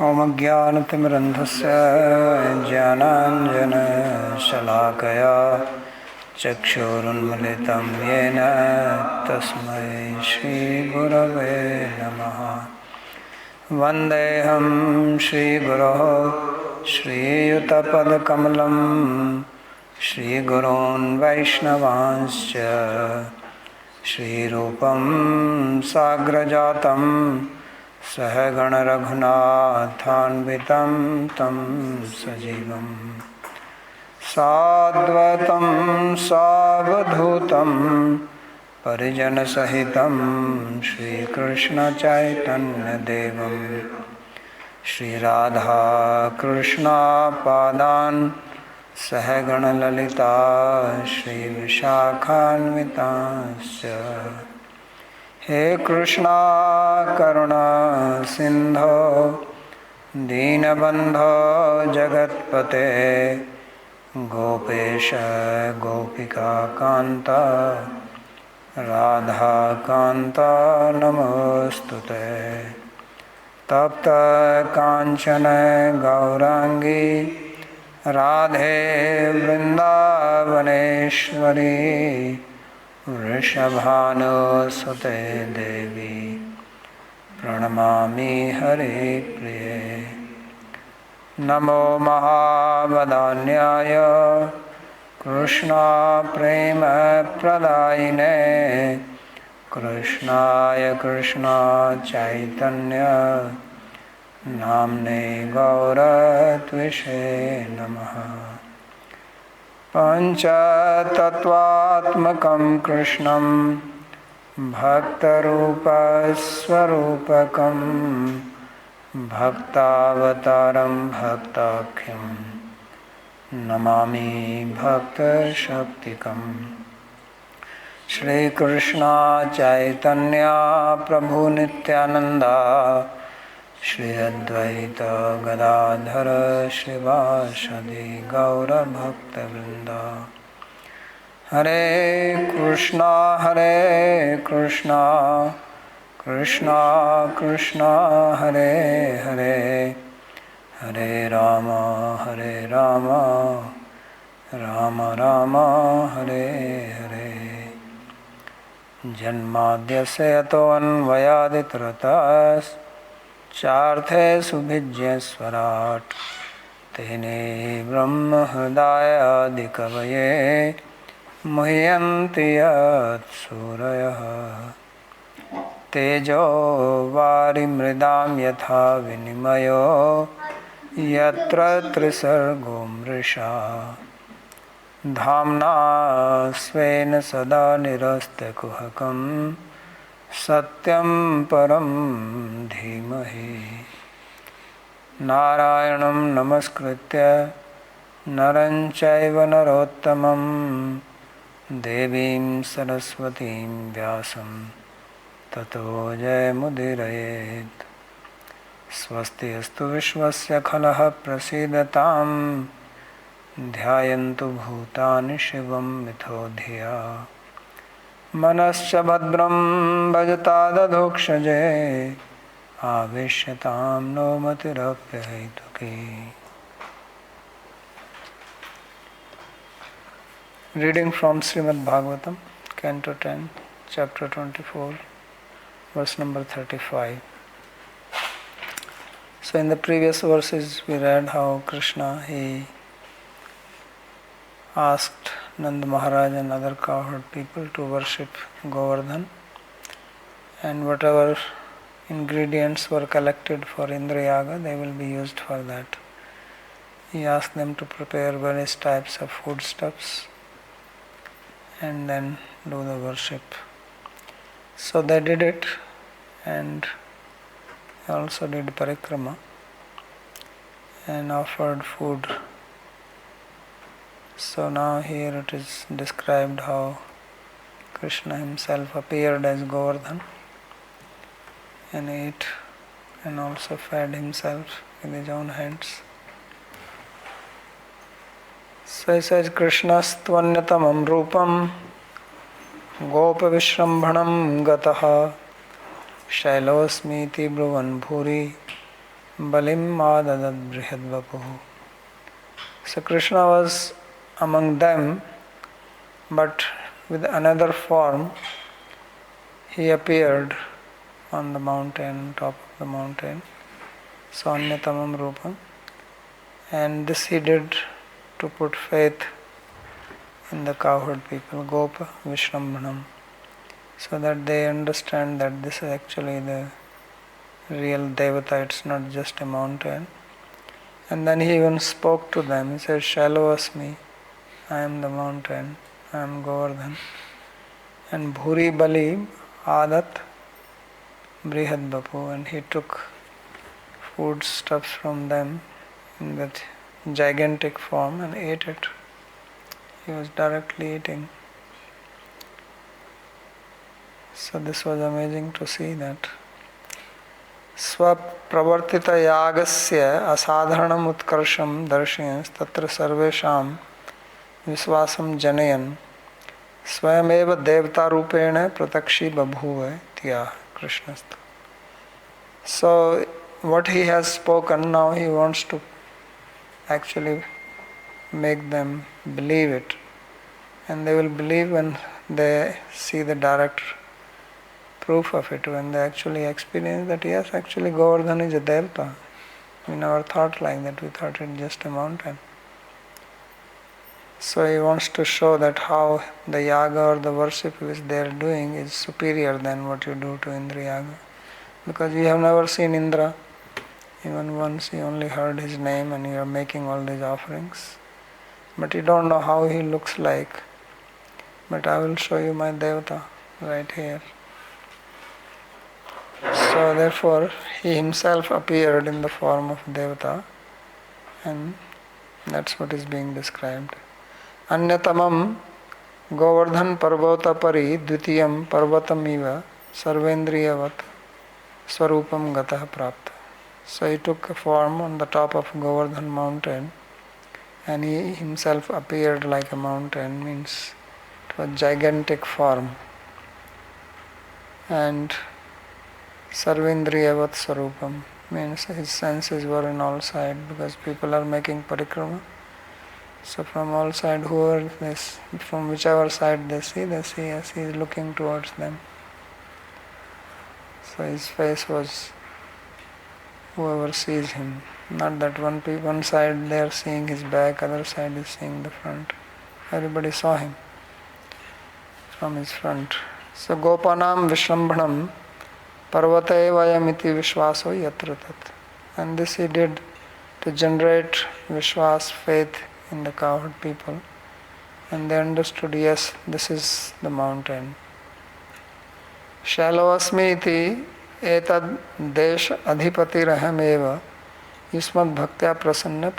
ओमज्ञानतिमिरन्धस्य ज्ञानाञ्जनशलाकया चक्षुरुन्मिलितं येन तस्मै श्रीगुरवे नमः। वन्देऽहं श्रीगुरोः श्रीयुतपदकमलं श्रीगुरून् वैष्णवांश्च श्रीरूपं साग्रजातं सहगण रघुनाथान्वितं तं सजीवं साद्वैतं सावधूतं परिजनसहितं श्रीकृष्णचैतन्यदेवं श्रीराधाकृष्णपादान् सहगण ललिता श्रीविशाखान्वितांश्च। हे कृष्णा करुणा सिंधो दीनबंधो जगत्पते गोपेश गोपिका कांता राधा कांता नमोस्तुते। तप्त कांचन गौरांगी राधे वृंदावनेश्वरी वृषभानुसुते देवी प्रणमामि हरे प्रिये। नमो महावदान्याय कृष्णा प्रेम प्रदायिने कृष्णाय कृष्णा चैतन्य नाम्ने गौरत्विषे नमः। पंचतत्वात्मकं कृष्णं भक्तरूपस्वरूपकं भक्तावतारं भक्ताख्यं नमामि भक्तशक्तिकम्। श्रीकृष्ण चैतन्य प्रभु नित्यानंदा श्री अद्वैत गदाधर श्रीवासदि गौरभक्तवृंद। हरे कृष्णा कृष्णा कृष्णा हरे हरे हरे राम राम राम हरे हरे। जन्माद्यस्य यतोऽन्वयादितरतः चार्थे सुभिज्य स्वराट तेने ब्रह्म हृदयादिकवये मुह्यन्ति यत्सूरयः। तेजो वारिमृदां यथा विनिमयो यत्र त्रिसर्गो मृषा धाम्ना स्वेन सदा निरस्तकुहकं सत्यं परं धीमहि। नारायणं नमस्कृत्य नरं चैव नरोत्तमं देवीं सरस्वतीं व्यासं ततो जयमुदीरयेत्। स्वस्ति अस्तु विश्वस्य खलः प्रसीदतां ध्यायन्तु भूतानि शिवं मिथो धिया। मनश्च भद्रं भजतादधोक्षजे आवेश्यतां no मतिरप्यहैतुकी। Reading from Śrīmad-Bhāgavatam, Canto 10, Chapter 24, verse number 35. So in the previous verses we read how Krishna, he asked Nanda Maharaj and other cowherd people to worship Govardhan, and whatever ingredients were collected for Indrayaga, they will be used for that. He asked them to prepare various types of foodstuffs and then do the worship. So they did it, and also did parikrama and offered food. So now here it is described how Krishna himself appeared as Govardhan and ate and also fed himself with his own hands. So he says, Krishna's-tvanyatamam rupam गोपविश्रम्भणं गतः शैलोऽस्मीति ब्रुवन् भूरि balim ādadad brihadvapuh. So Krishna was among them, but with another form he appeared on the mountain, top of the mountain, Saunyatamam Rupam, and this he did to put faith in the cowherd people, Gopa Vishrambhanam, so that they understand that this is actually the real Devata, it's not just a mountain. And then he even spoke to them, he said, Shallow Asmi, I am the mountain, I am Govardhan. And Bhuri Bali Adat Brihad Bapu, and he took foodstuffs from them in that gigantic form and ate it. He was directly eating. So this was amazing to see that. Swapravartita yagasya asadharanam utkarsham darshiyans tatra sarvesham viswasam janayan swayameva devta rupena pratakshi babhuva tya Krishnastha. So what he has spoken now, he wants to actually make them believe it, and they will believe when they see the direct proof of it, when they actually experience that yes, actually Govardhan is a Devta. We never thought like that, we thought it just a mountain. So he wants to show that how the yaga or the worship which they are doing is superior than what you do to Indra yaga. Because you have never seen Indra, even once you only heard his name and you are making all these offerings. But you don't know how he looks like. But I will show you my Devata right here. So therefore he himself appeared in the form of Devata, and that's what is being described. Anyatamam Govardhan Parvata Pari Dvitiyam Parvatamiva Sarvendriyavat Swarupam Gatah Prapta. So he took a form on the top of Govardhan mountain, and he himself appeared like a mountain, means it was gigantic form. And Sarvendriyavat Swarupam means his senses were in all sides, because people are making parikrama. So from all sides, from whichever side they see as he is looking towards them. So his face was whoever sees him. Not that one side they are seeing his back, other side is seeing the front. Everybody saw him from his front. So Gopanam Vishrambhanam Parvate Vayamiti Vishwaso Yatra Tat. And this he did to generate Vishwas, faith in the cowherd people. And they understood, yes, this is the mountain. Shallow Asmi iti etad desh adhipati eva yusmad bhaktya prasanna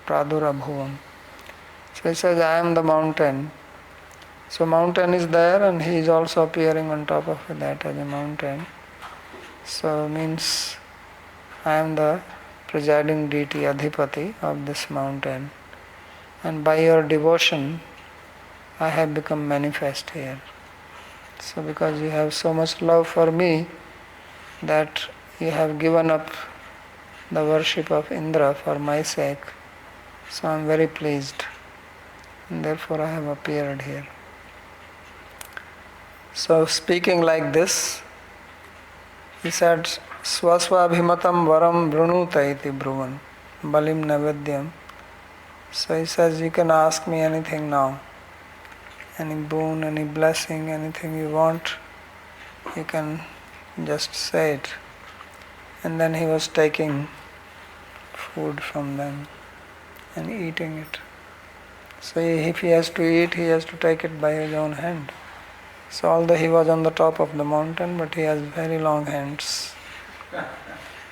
pradurabhuvam. So he says, I am the mountain. So mountain is there and he is also appearing on top of that as a mountain. So means I am the presiding deity, Adhipati of this mountain. And by your devotion, I have become manifest here. So because you have so much love for me, that you have given up the worship of Indra for my sake. So I am very pleased. And therefore I have appeared here. So speaking like this, he said, Swasvabhimatam varam vrunuta iti bruvan balim navedyam. So he says, you can ask me anything now. Any boon, any blessing, anything you want, you can just say it. And then he was taking food from them and eating it. So if he has to eat, he has to take it by his own hand. So although he was on the top of the mountain, but he has very long hands.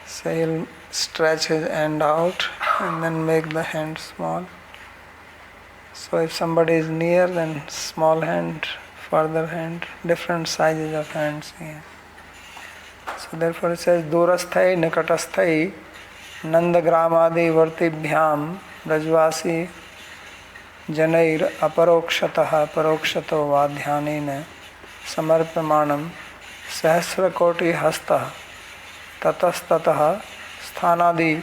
So he'll stretch his hand out and then make the hand small. So if somebody is near, then small hand, further hand, different sizes of hands here. So therefore it says, Durasthai Nikatasthai Nandagramadi Vartibhyam Rajvasi Janair Aparokshataha Parokshato Vadhyanina Samarpamanam Sahasrakoti Hasta Tatastataha sthanadi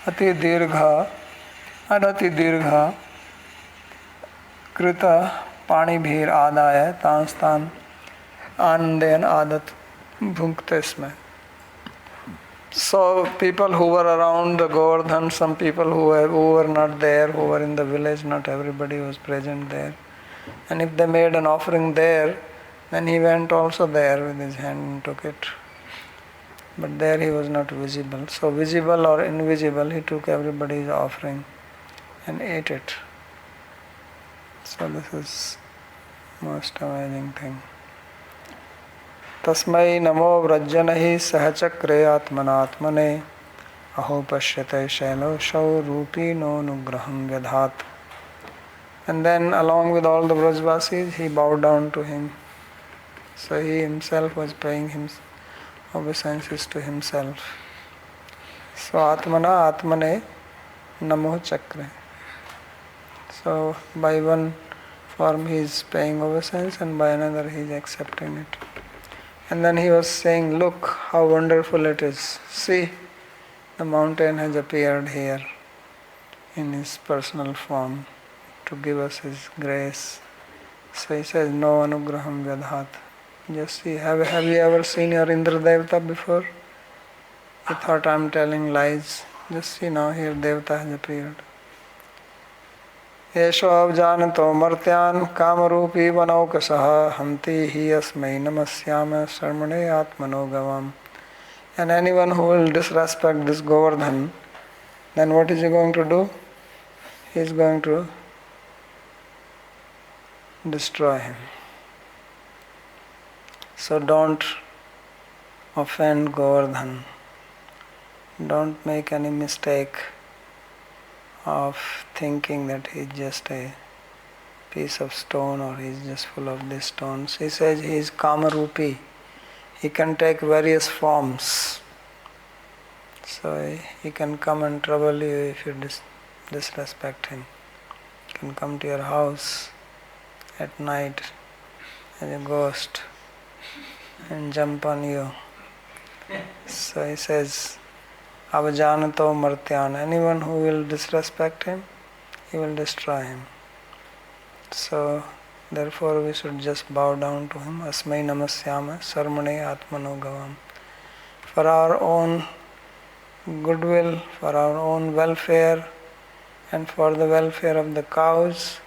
ati dirgha anati dirgha krita panibhir adaya tanstan anandayan adat bhunkte. So people who were around the Govardhan, some people who were not there, who were in the village, not everybody was present there. And if they made an offering there, then he went also there with his hand and took it. But there he was not visible. So visible or invisible, he took everybody's offering and ate it. So this is most amazing thing. Tasmai namo vrajjanahi sahachakre atmanatmane aho pashyate shailo shau rupi no nugraham vyadhat. And then along with all the Brajvasis, he bowed down to him. So he himself was paying him obeisances to himself. So atmana atmane namo chakre. So by one form he is paying obeisance and by another he is accepting it. And then he was saying, look how wonderful it is. See, the mountain has appeared here in his personal form to give us his grace. So he says, no anugraham vyadhat. Just see, have you ever seen your Indra Devata before? You thought I am telling lies. Just see now, here Devata has appeared. Yesho avjanato martyan kamarupi vanaukasaha hanti hi asmai namasyama sarmane atmanogavam. And anyone who will disrespect this Govardhan, then what is he going to do? He is going to destroy him. So don't offend Govardhan. Don't make any mistake of thinking that he is just a piece of stone or he is just full of these stones. He says he is Kamarupi. He can take various forms. So he can come and trouble you if you disrespect him. He can come to your house at night as a ghost and jump on you. So he says, Avajanato martyan. Anyone who will disrespect him, he will destroy him. So therefore we should just bow down to him. Asmai namasyama sarmane atmanogavam. For our own goodwill, for our own welfare, and for the welfare of the cows,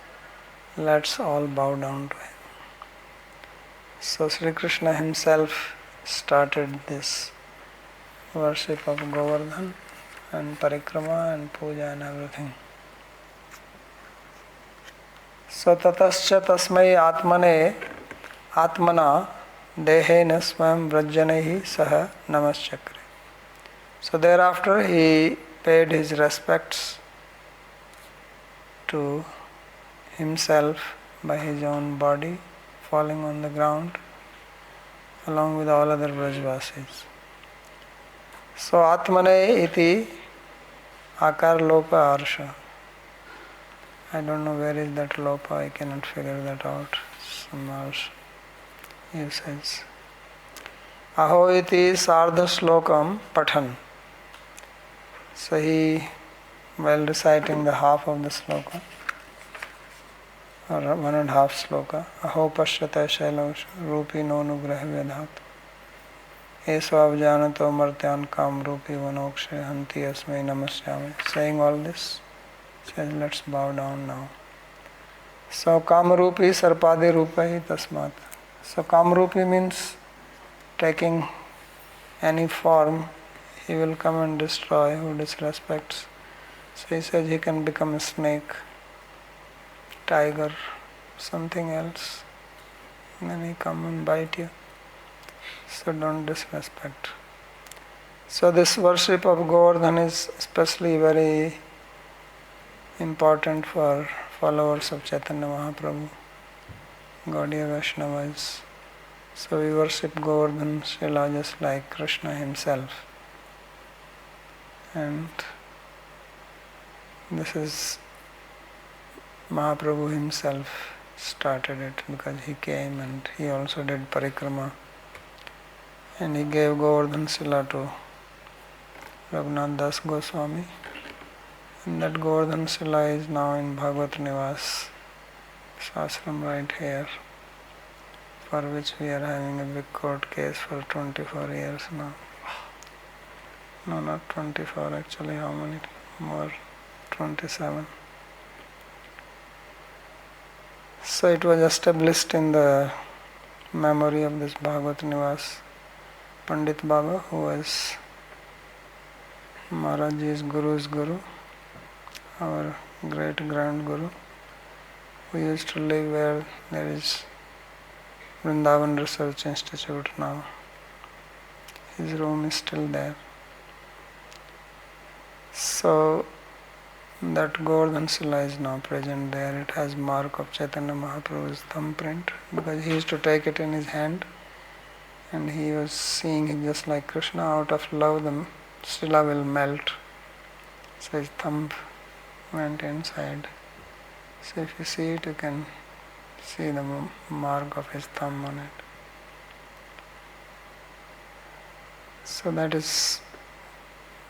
let's all bow down to him. So Sri Krishna himself started this worship of Govardhan and parikrama and puja and everything. So tatascha tasmai atmana dehena swam vrajjanaihi saha namaschakre. So thereafter he paid his respects to himself by his own body, falling on the ground along with all other Brajvasis. So Atmane iti akar lopa arsha. I don't know where is that lopa, I cannot figure that out. Some arsha usage. Aho iti sardha slokam pathan. So he, while reciting the half of the sloka, or 1.5 sloka, aho pashyata shailav rupi no nugraha vyadhat. Eso avjanato martyan kam rupi vanokshe hanti asmai namasyami. Saying all this, says let's bow down now. So kamarupi sarpade rupai tasmat. So kamarupi means taking any form, he will come and destroy who disrespects. So he says he can become a snake, tiger, something else, and then he come and bite you. So don't disrespect. So this worship of Govardhan is especially very important for followers of Chaitanya Mahaprabhu, Gaudiya Vaishnavas. So we worship Govardhan Srila just like Krishna himself. And this is Mahaprabhu himself started it because he came and he also did parikrama. And he gave Govardhan Sila to Raghunath Das Goswami. And that Govardhan Sila is now in Bhagavad Nivas, Sasram right here, for which we are having a big court case for 24 years now. No, not 24 actually, how many more? 27. So it was established in the memory of this Bhagavad Nivas Pandit Baba, who was Maharaji's Guru's Guru, our great grand Guru. We used to live where there is Vrindavan Research Institute now. His room is still there. So that Govardhan Sila is now present there. It has mark of Chaitanya Mahaprabhu's thumbprint, because he used to take it in his hand and he was seeing it just like Krishna. Out of love the Sila will melt. So his thumb went inside. So if you see it, you can see the mark of his thumb on it. So that is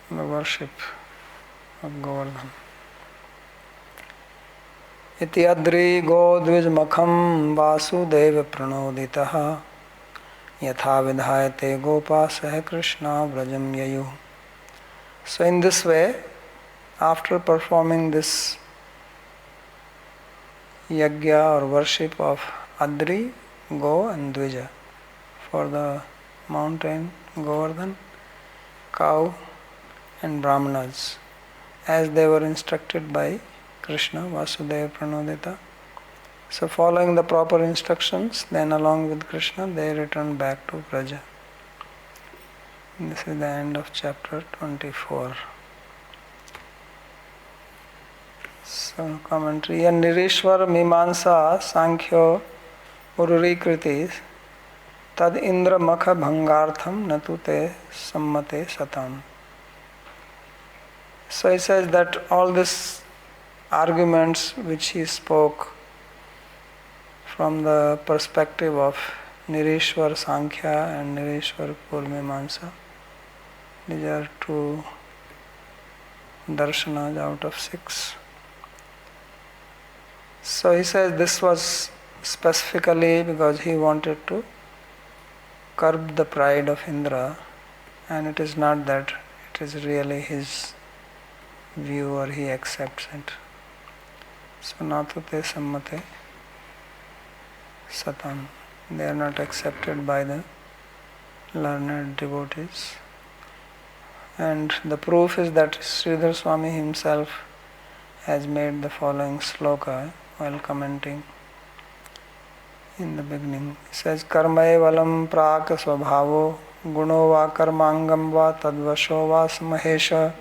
the worship of Govardhan. Iti adri godvijmakham vasudeva pranoditaha yatha vidhayate gopasah krishna vrajam yayu. So in this way, after performing this yajna or worship of Adri, Go and Dvija for the mountain Govardhan, cow and Brahmanas, as they were instructed by Krishna, Vasudeva Pranodita. So following the proper instructions, then along with Krishna, they returned back to Vraja. This is the end of chapter 24. So commentary. Nirishwar Mimansa Sankhyo Ururi Kritis Tad Indra Makha Bhangartham Natute Sammate Satam. So he says that all these arguments which he spoke from the perspective of Nirishwar Sankhya and Nirishwar Purmimansa, these are two darshanas out of 6. So he says this was specifically because he wanted to curb the pride of Indra, and it is not that it is really his view or he accepts it. So natute sammate satam. They are not accepted by the learned devotees. And the proof is that Sridhar Swami himself has made the following sloka while commenting in the beginning. He says, Karmae valam prak svabhavo guno va karmangam va tadvasho va samahesha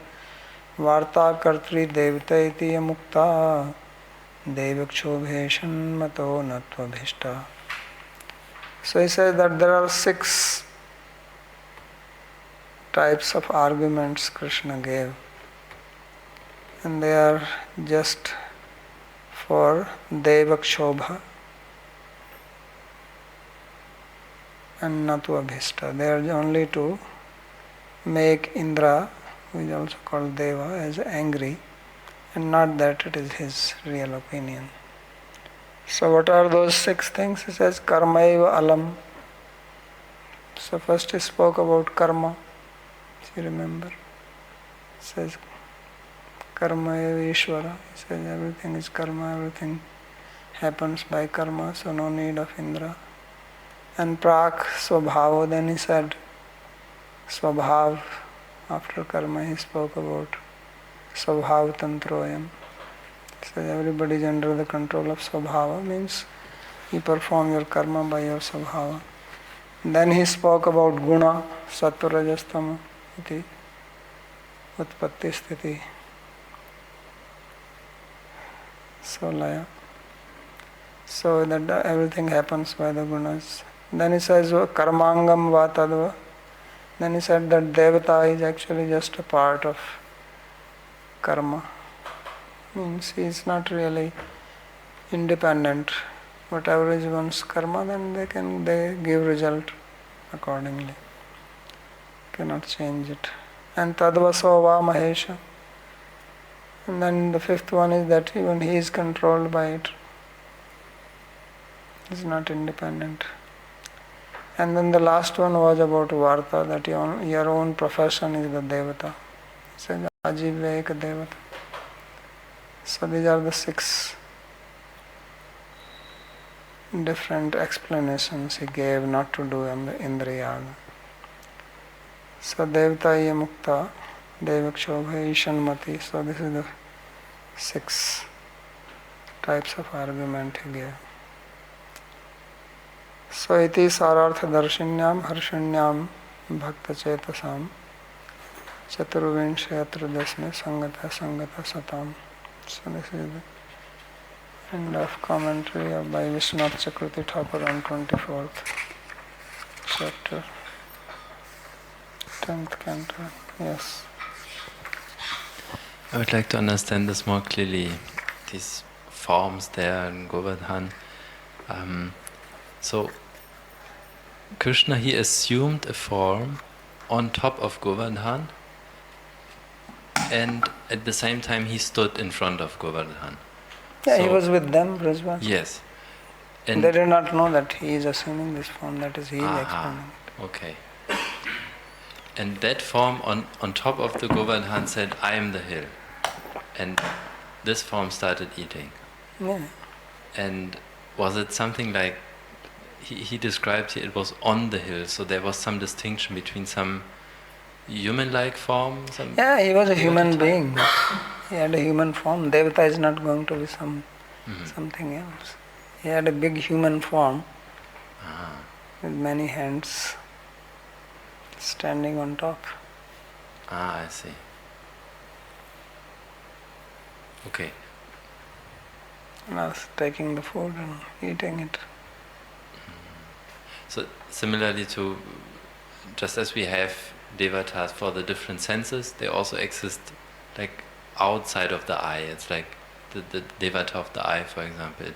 varta kartri devta iti mukta devakshobheshan mato natvabhishta. So he says that there are 6 types of arguments Krishna gave, and they are just for Devakshobha and Natu Abhishta. They are only to make Indra, who is also called Deva, as angry, and not that it is his real opinion. So what are those 6 things? He says Karmaiva Alam. So first he spoke about karma, if you remember. He says Karmaiva Ishvara. He says everything is karma, everything happens by karma, so no need of Indra. And Prak Swabhava, then he said Swabhav. After karma he spoke about Swabhav Tantroyam. So everybody is under the control of Swabhava, means you perform your karma by your Swabhava. Then he spoke about Guna, Sattva Rajastama, iti, Utpatti Sthiti, so Laya. So that everything happens by the Gunas. Then he says Karmangam va tadva. Then he said that Devata is actually just a part of karma. Means he is not really independent. Whatever is one's karma, then they give result accordingly. Cannot change it. and Tadvaso Va Mahesha. And then the fifth one is that even he is controlled by it. He is not independent. And then the last one was about Varta, that your own profession is the Devata. He says Ajiveka Devata. So these are the 6 different explanations he gave not to do Indriyaga. So Devata Mukta, Devakshobha, Ishanmati. So this is the 6 types of argument he gave. So iti sarartha darshinyam harshinyam bhakta chetasam chaturvinshayatra dasme sangata sangata satam. So this is the end of commentary by Vishwanath Chakravarti Thakur on 24th chapter, 10th canto. Yes. I would like to understand this more clearly, these forms there in Govardhan. So, Krishna, he assumed a form on top of Govardhan, and at the same time he stood in front of Govardhan. Yeah, so, he was with them, Brisbane. Yes. And they did not know that he is assuming this form, that is, he is explaining. Okay. And that form on top of the Govardhan said, I am the hill. And this form started eating. Yeah. And was it something like, he described it was on the hill, so there was some distinction between some human-like form? Yeah, he was a human being. He had a human form. Devata is not going to be something else. He had a big human form with many hands standing on top. I see. Okay. And I was taking the food and eating it. So similarly to, just as we have devatas for the different senses, they also exist like outside of the eye. It's like the devata of the eye, for example.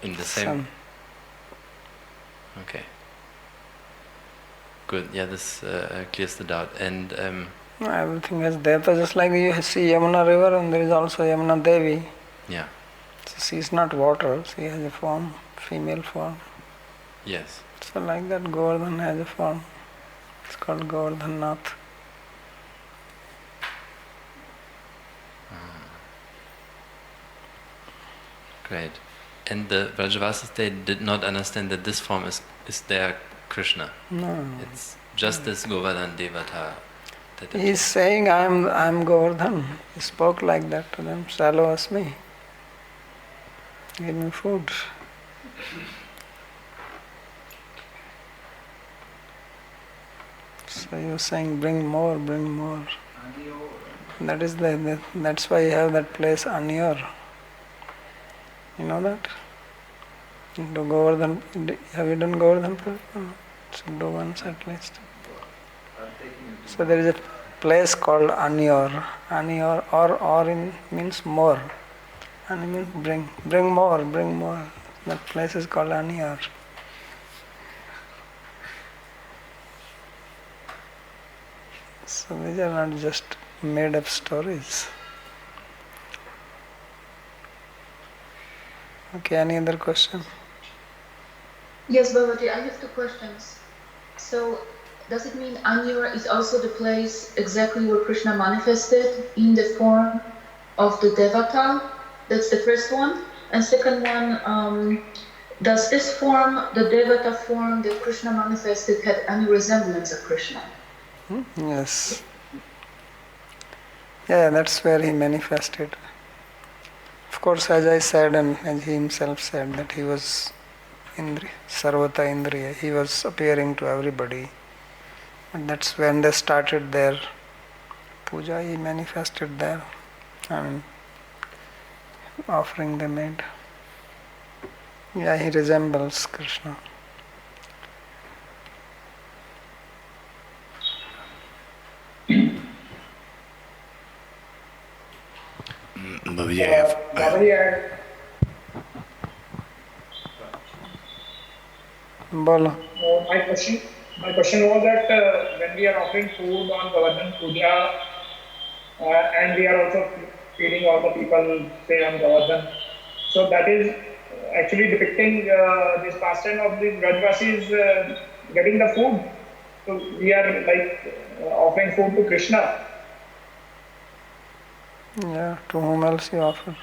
In the same. Okay. Good. Yeah, this clears the doubt. And everything has devata, just like you see Yamuna river, and there is also Yamuna Devi. Yeah. So she is not water. She has a form, female form. Yes. So like that, Govardhan has a form. It's called Govardhan Nath. Great. And the Vrajavasis, they did not understand that this form is their Krishna. No. It's just this Govardhan Devata. He is saying, I am Govardhan. He spoke like that to them. Salo asmi. Give me food. So he was saying, bring more, bring more. That's why you have that place Anyor. You know that? Do Govardhan. Have you done Govardhan? Should do once at least. So there is a place called Anyor. Anyor or means more. And means bring more, bring more. That place is called Anyor. So these are not just made up stories. Okay, any other question? Yes, Bhagavati, I have 2 questions. So, does it mean Anyor is also the place exactly where Krishna manifested in the form of the Devata? That's the first one. And second one, does this form, the Devata form that Krishna manifested, have any resemblance of Krishna? Yes. Yeah, that's where he manifested. Of course, as I said, and as he himself said, that he was Sarvata Indriya. He was appearing to everybody. And that's when they started their puja. He manifested there. And offering they made. Yeah, he resembles Krishna. Bolo. My question, My question was that when we are offering food on Govardhan Puja, and we are also feeding all the people, say on Govardhan, so that is actually depicting this pastime of the Brajvasis getting the food. So we are like offering food to Krishna. Yeah, to whom else you offer?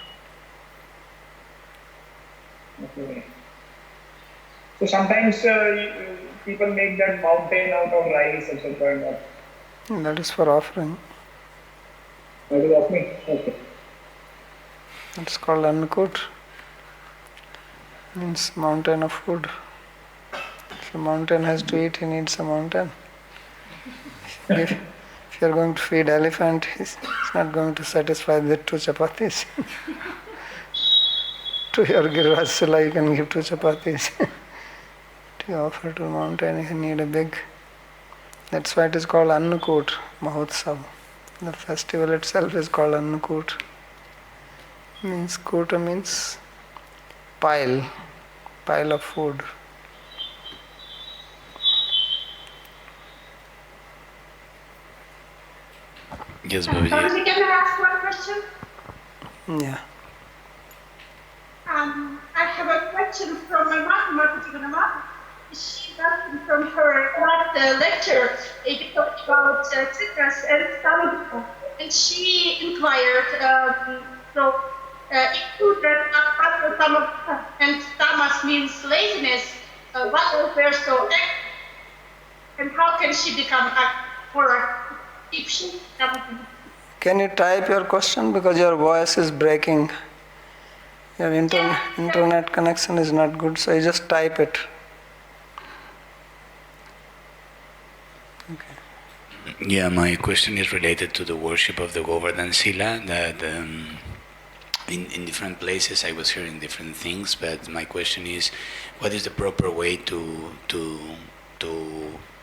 Okay. So sometimes people make that mountain out of rice, etc. That is for offering. That is offering. Okay. It's called Annakut. Means mountain of food. If a mountain has to eat, he needs a mountain. If you are going to feed elephant, it's not going to satisfy with 2 chapatis. To your Girvasila, you can give 2 chapatis. To offer to a mountain, you need a big. That's why it is called Annakut Mahotsav. The festival itself is called Annakut. Means kuta means pile of food. Yes, Babaji. Babaji, can I ask one question? Yeah. I have a question from my mom, She got it from her last lecture. It talked about citrus and stamina. And she inquired, if food that tamas and tamas means laziness, what is there so active? And how can she become more active if she becomes? Can you type your question because your voice is breaking? Your internet connection is not good, so you just type it. Okay. Yeah, my question is related to the worship of the Govardhan Sila. That in different places I was hearing different things, but my question is, what is the proper way to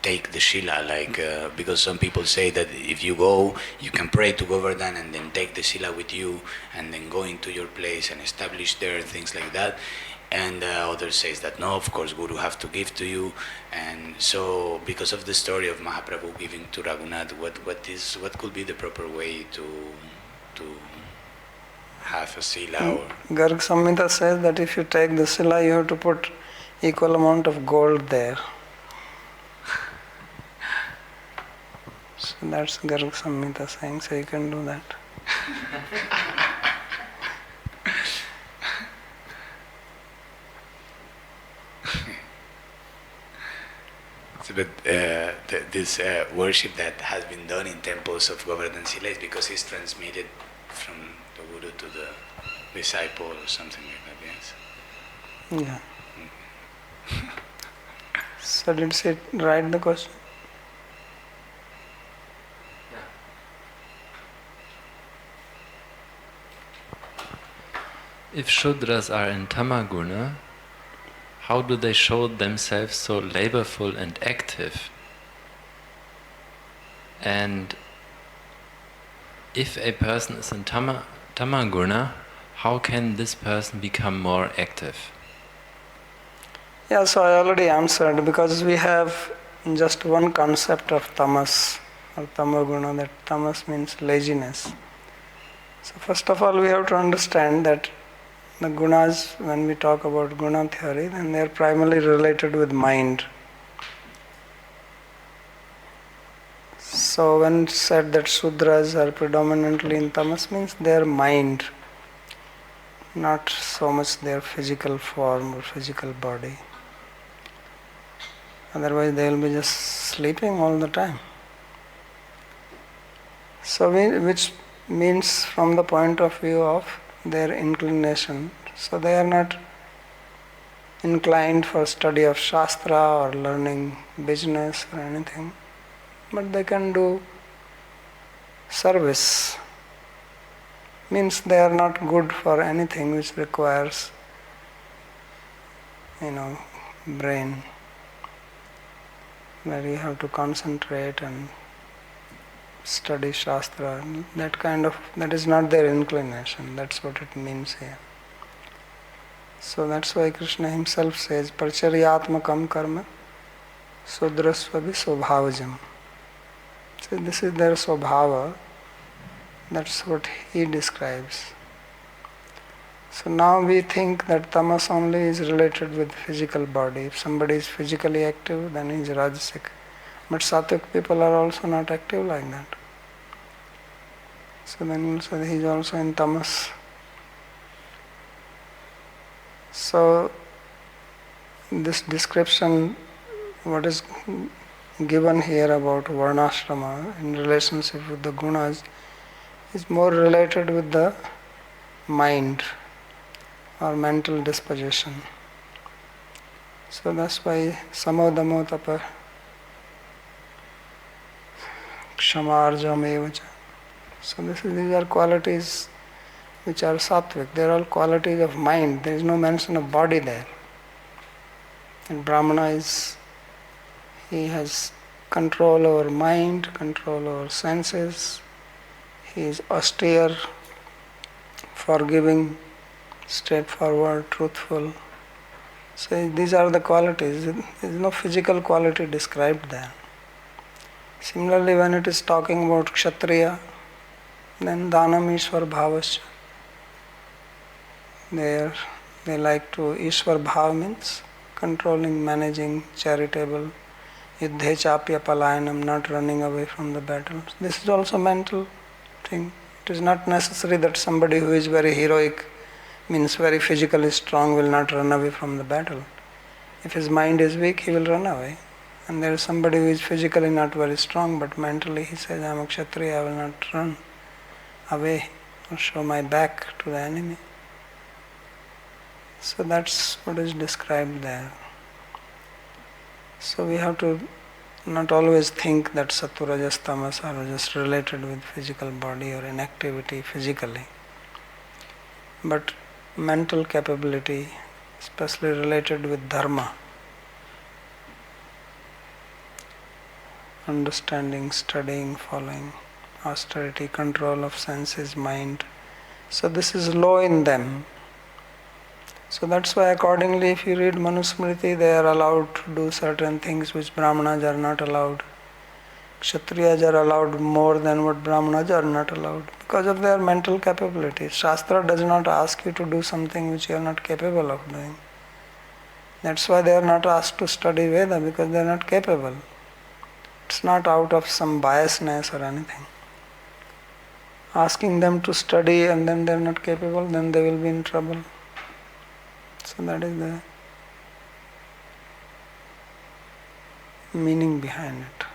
take the Shila? Like because some people say that if you go, you can pray to Govardhan and then take the Shila with you, and then go into your place and establish there things like that. And others says that no, of course Guru have to give to you. And so because of the story of Mahaprabhu giving to Raghunath, what could be the proper way to have a sila? Or Garg Samhita says that if you take the sila, you have to put equal amount of gold there. So that's Garg Samhita saying, so you can do that. but this worship that has been done in temples of Govardhan Sila is because it's transmitted from the Guru to the disciple or something like that, yes? Yeah. So did she write the question? If Shudras are in Tamaguna, how do they show themselves so laborful and active? And if a person is in Tamaguna, how can this person become more active? Yeah, so I already answered, because we have just one concept of tamas or tamaguna, that tamas means laziness. So first of all we have to understand that the gunas, when we talk about guna theory, then they are primarily related with mind. So when it's said that Sudras are predominantly in tamas, means their mind, not so much their physical form or physical body. Otherwise they will be just sleeping all the time. So which means from the point of view of their inclination. So they are not inclined for study of Shastra or learning business or anything, but they can do service. Means they are not good for anything which requires, brain, where you have to concentrate and study Shastra. That is not their inclination. That's what it means here. So that's why Krishna himself says, Parcharyatmakam karma Sudrasvavi Swabhavajam. So this is their Swabhava. That's what he describes. So now we think that tamas only is related with physical body. If somebody is physically active, then he is rajasic. But sattvic people are also not active like that. So then we'll say he is also in tamas. So this description, what is given here about varnashrama in relationship with the gunas, is more related with the mind or mental disposition. So that's why samodamo tapa kshamarjam evacha. So these are qualities which are sattvic. They are all qualities of mind. There is no mention of body there. And Brahmana he has control over mind, control over senses. He is austere, forgiving, straightforward, truthful. So these are the qualities. There is no physical quality described there. Similarly, when it is talking about Kshatriya, then Dhanam Ishwar Bhavasya. They like to, Ishwar Bhav means controlling, managing, charitable, Yuddhe Chapya Palayanam, not running away from the battle. This is also mental thing. It is not necessary that somebody who is very heroic, means very physically strong, will not run away from the battle. If his mind is weak, he will run away. And there is somebody who is physically not very strong, but mentally he says, I am a Kshatriya, I will not run away or show my back to the enemy. So that's what is described there. So we have to not always think that sattva, rajas, tamas are just related with physical body or inactivity physically. But mental capability, especially related with dharma, understanding, studying, following, austerity, control of senses, mind. So this is low in them. So that's why accordingly if you read Manusmriti, they are allowed to do certain things which Brahmanas are not allowed. Kshatriyas are allowed more than what Brahmanas are not allowed because of their mental capabilities. Shastra does not ask you to do something which you are not capable of doing. That's why they are not asked to study Veda, because they are not capable. It's not out of some biasness or anything. Asking them to study and then they are not capable, then they will be in trouble. So that is the meaning behind it.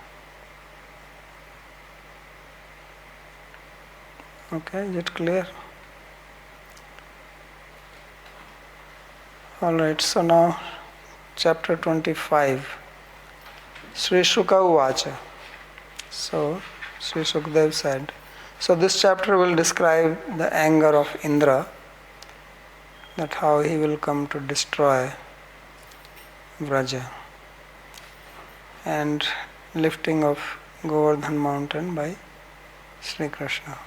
Okay, is it clear? Alright, so now chapter 25. Sri Shuka Uvacha. So Sri Sukdev said, so this chapter will describe the anger of Indra, that how he will come to destroy Vraja, and lifting of Govardhan mountain by Sri Krishna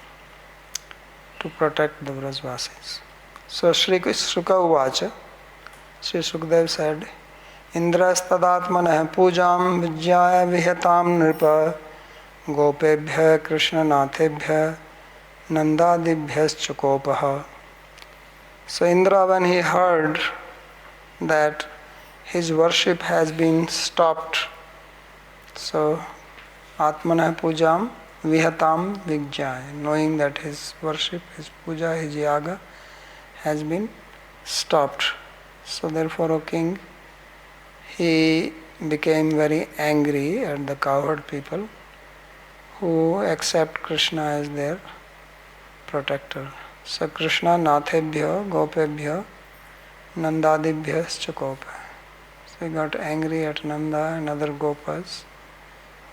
to protect the Vrajvasis. So Sri Shuka Uvacha, Sri Sukdev said, Indrastadatmanah pujam vijyaya vihatam nripa gopebhya krishnanathebhya nandadibhyascha kopaha. So Indra, when he heard that his worship has been stopped, so Atmanah Pujam Vihatam Vigyaya, knowing that his worship, his puja, his yaga has been stopped. So therefore, O king, he became very angry at the cowherd people who accept Krishna as their protector. So Krishna Nathebhya Gopebhya Nandadibhyascha Kopa. So he got angry at Nanda and other Gopas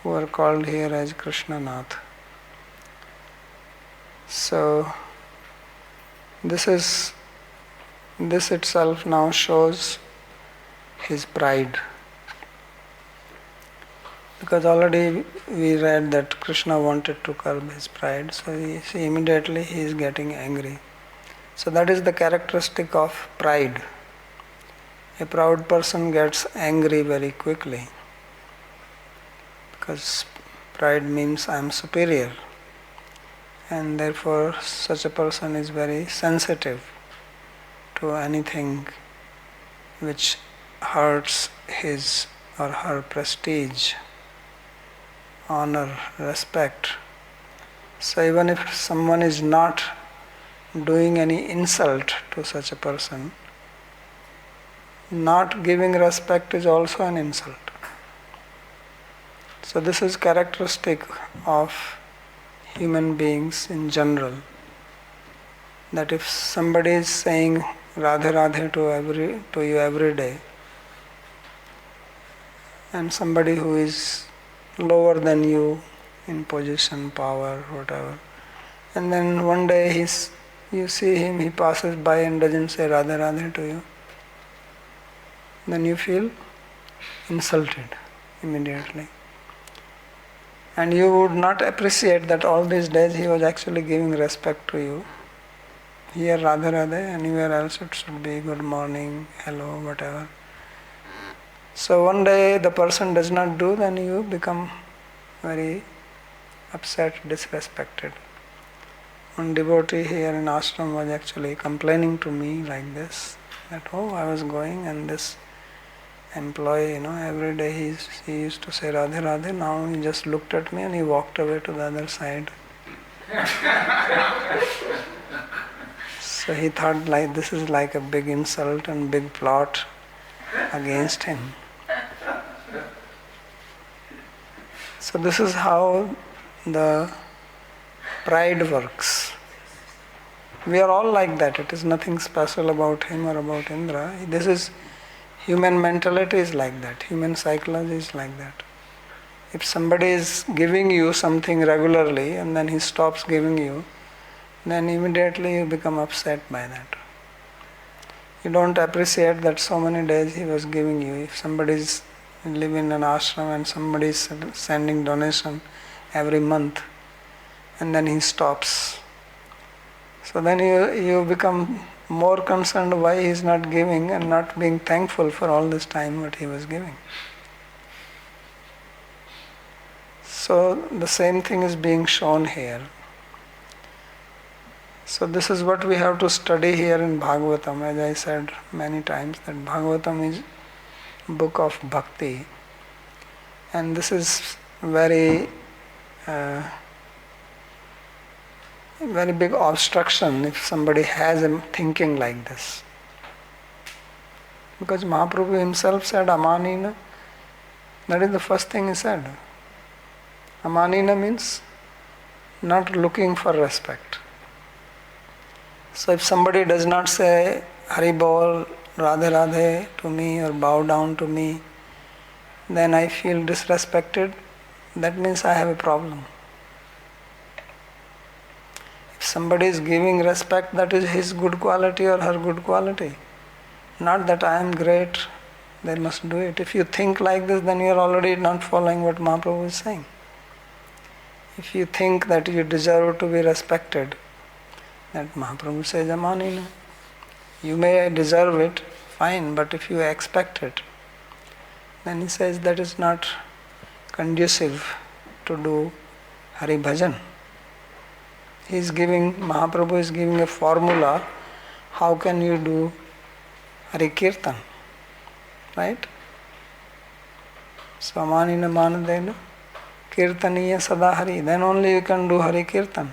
who are called here as Krishna Nath. So this itself now shows his pride. Because already we read that Krishna wanted to curb his pride, so immediately he is getting angry. So that is the characteristic of pride. A proud person gets angry very quickly. because pride means I am superior, and therefore such a person is very sensitive to anything which hurts his or her prestige, honor, respect. So even if someone is not doing any insult to such a person, not giving respect is also an insult. So this is characteristic of human beings in general, that if somebody is saying Radhe Radhe to you every day, and somebody who is lower than you in position, power, whatever, and then one day you see him, he passes by and doesn't say Radhe Radhe to you, then you feel insulted immediately. And you would not appreciate that all these days he was actually giving respect to you. Here Radhe Radhe, anywhere else it should be good morning, hello, whatever. So one day the person does not do, then you become very upset, disrespected. One devotee here in ashram was actually complaining to me like this, that I was going and this employee, every day he used to say Radhe Radhe, now he just looked at me and he walked away to the other side. So he thought like this is like a big insult and big plot against him. So this is how the pride works. We are all like that. It is nothing special about him or about Indra. This is human mentality is like that. Human psychology is like that. If somebody is giving you something regularly and then he stops giving you, then immediately you become upset by that. You don't appreciate that so many days he was giving you. If somebody is living in an ashram and somebody is sending donation every month and then he stops, so then you become more concerned why he is not giving and not being thankful for all this time what he was giving. So the same thing is being shown here. So this is what we have to study here in Bhāgavatam. As I said many times, that Bhāgavatam is book of bhakti, and this is very very big obstruction if somebody has a thinking like this. Because Mahaprabhu himself said Amanina. That is the first thing he said. Amanina means not looking for respect. So if somebody does not say Hari Bol, Radhe Radhe to me or bow down to me, then I feel disrespected, that means I have a problem. If somebody is giving respect, that is his good quality or her good quality. Not that I am great, they must do it. If you think like this, then you are already not following what Mahaprabhu is saying. If you think that you deserve to be respected, that Mahaprabhu says Amanina. You may deserve it, fine, but if you expect it, then he says that is not conducive to do Hari Bhajan. Mahaprabhu is giving a formula, how can you do Hari Kirtan, right? So Amanina Manadena Kirtaniya Sada Hari, then only you can do Hari Kirtan.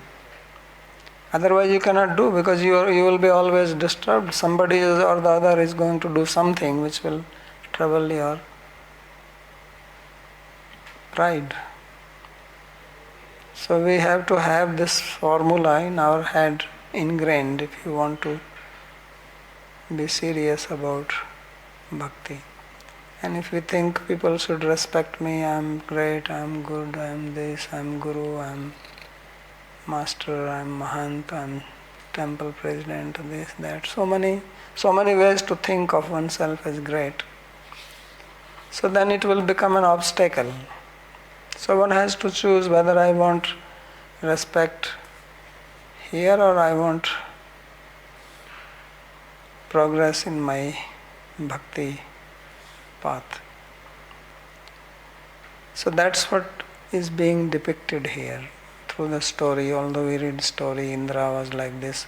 Otherwise you cannot do, because you will be always disturbed. Somebody or the other is going to do something which will trouble your pride. So we have to have this formula in our head ingrained if you want to be serious about bhakti. And if we think people should respect me, I am great, I am good, I am this, I am Guru, I am Master, I am Mahant, I am temple president, this, that. So many ways to think of oneself as great. So then it will become an obstacle. So one has to choose whether I want respect here or I want progress in my bhakti path. So that's what is being depicted here through the story. Although we read story, Indra was like this,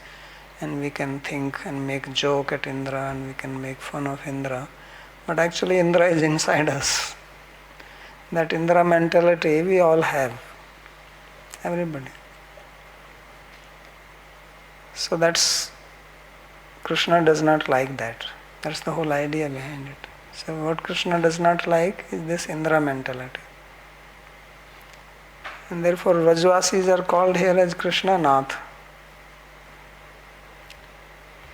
and we can think and make joke at Indra and we can make fun of Indra, but actually Indra is inside us. That Indra mentality we all have, everybody. So that's, Krishna does not like that. That's the whole idea behind it. So what Krishna does not like is this Indra mentality. And therefore Vrajvasis are called here as Krishna Nath.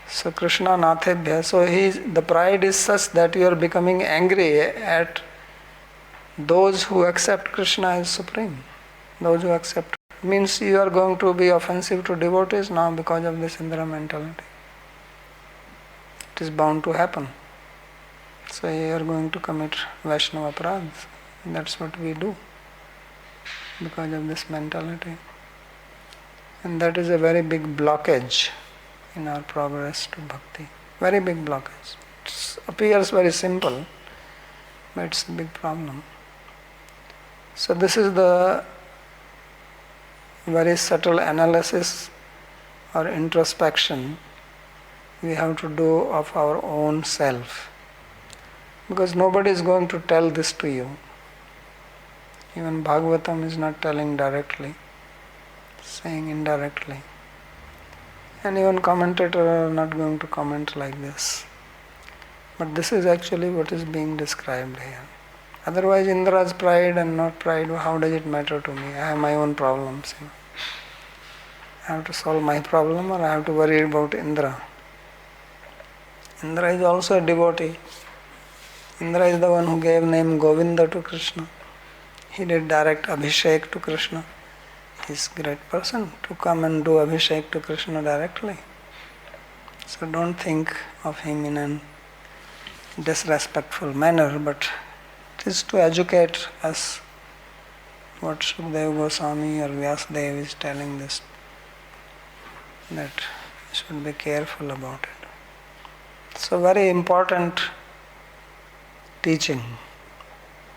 So Krishna Nathebhya. So the pride is such that you are becoming angry at those who accept Krishna as supreme. Those who accept. Means you are going to be offensive to devotees now because of this Indra mentality. It is bound to happen. So you are going to commit Vaishnava aparadhas. That's what we do because of this mentality. And that is a very big blockage in our progress to bhakti. Very big blockage. It appears very simple, but it's a big problem. So this is the very subtle analysis or introspection we have to do of our own self. Because nobody is going to tell this to you. Even Bhāgavatam is not telling directly, saying indirectly. And even commentators are not going to comment like this. But this is actually what is being described here. Otherwise, Indra's pride and not pride, how does it matter to me? I have my own problems. I have to solve my problem or I have to worry about Indra. Indra is also a devotee. Indra is the one who gave name Govinda to Krishna. He did direct Abhishek to Krishna. He is a great person to come and do Abhishek to Krishna directly. So don't think of him in a disrespectful manner, but it is to educate us what Sukadeva Goswami or Vyasadeva is telling this, that we should be careful about it. So very important teaching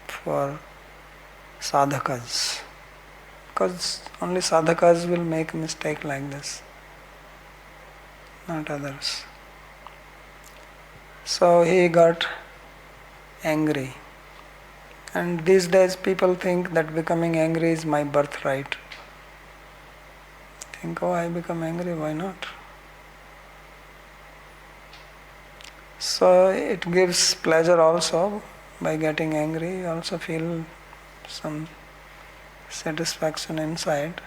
for sadhakas, because only sadhakas will make a mistake like this, not others. So he got angry, and these days people think that becoming angry is my birthright. Think, oh, I become angry, why not? So it gives pleasure also. By getting angry, you also feel some satisfaction inside,